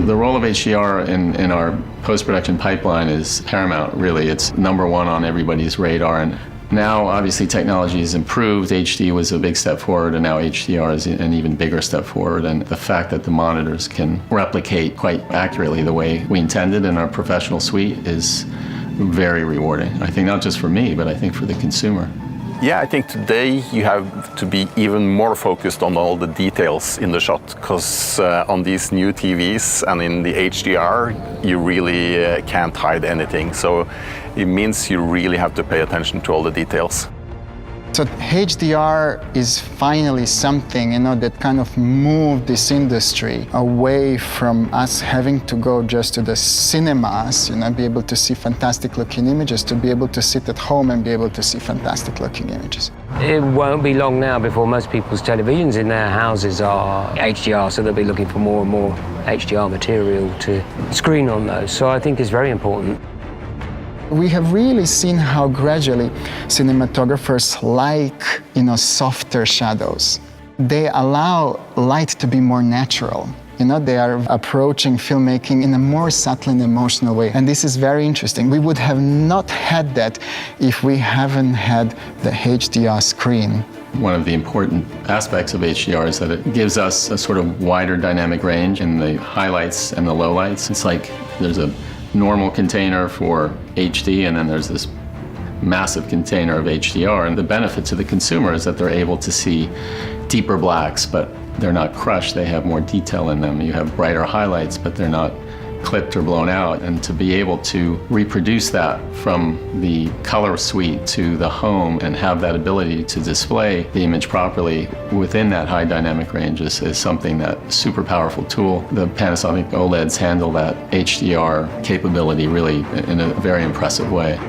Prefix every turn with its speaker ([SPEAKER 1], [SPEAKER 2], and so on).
[SPEAKER 1] The role of HDR in our post-production pipeline is paramount, really. It's number one on everybody's radar. And now, obviously, technology has improved. HD was a big step forward, and now HDR is an even bigger step forward. And the fact that the monitors can replicate quite accurately the way we intended in our professional suite is very rewarding. I think not just for me, but I think for the consumer.
[SPEAKER 2] Yeah, I think today you have to be even more focused on all the details in the shot, because on these new TVs and in the HDR, you really can't hide anything. So it means you really have to pay attention to all the details.
[SPEAKER 3] So HDR is finally something, that kind of moved this industry away from us having to go just to the cinemas, be able to see fantastic looking images, to be able to sit at home and be able to see fantastic looking images.
[SPEAKER 4] It won't be long now before most people's televisions in their houses are HDR, so they'll be looking for more and more HDR material to screen on those. So I think it's very important.
[SPEAKER 3] We have really seen how gradually cinematographers like, softer shadows. They allow light to be more natural. They are approaching filmmaking in a more subtle and emotional way. And this is very interesting. We would have not had that if we haven't had the HDR screen.
[SPEAKER 1] One of the important aspects of HDR is that it gives us a sort of wider dynamic range in the highlights and the lowlights. It's like there's a normal container for HD, and then there's this massive container of HDR. And the benefit to the consumer is that they're able to see deeper blacks, but they're not crushed. They have more detail in them. You have brighter highlights, but they're not clipped or blown out. And to be able to reproduce that from the color suite to the home and have that ability to display the image properly within that high dynamic range is something that super powerful tool. The Panasonic OLEDs handle that HDR capability really in a very impressive way.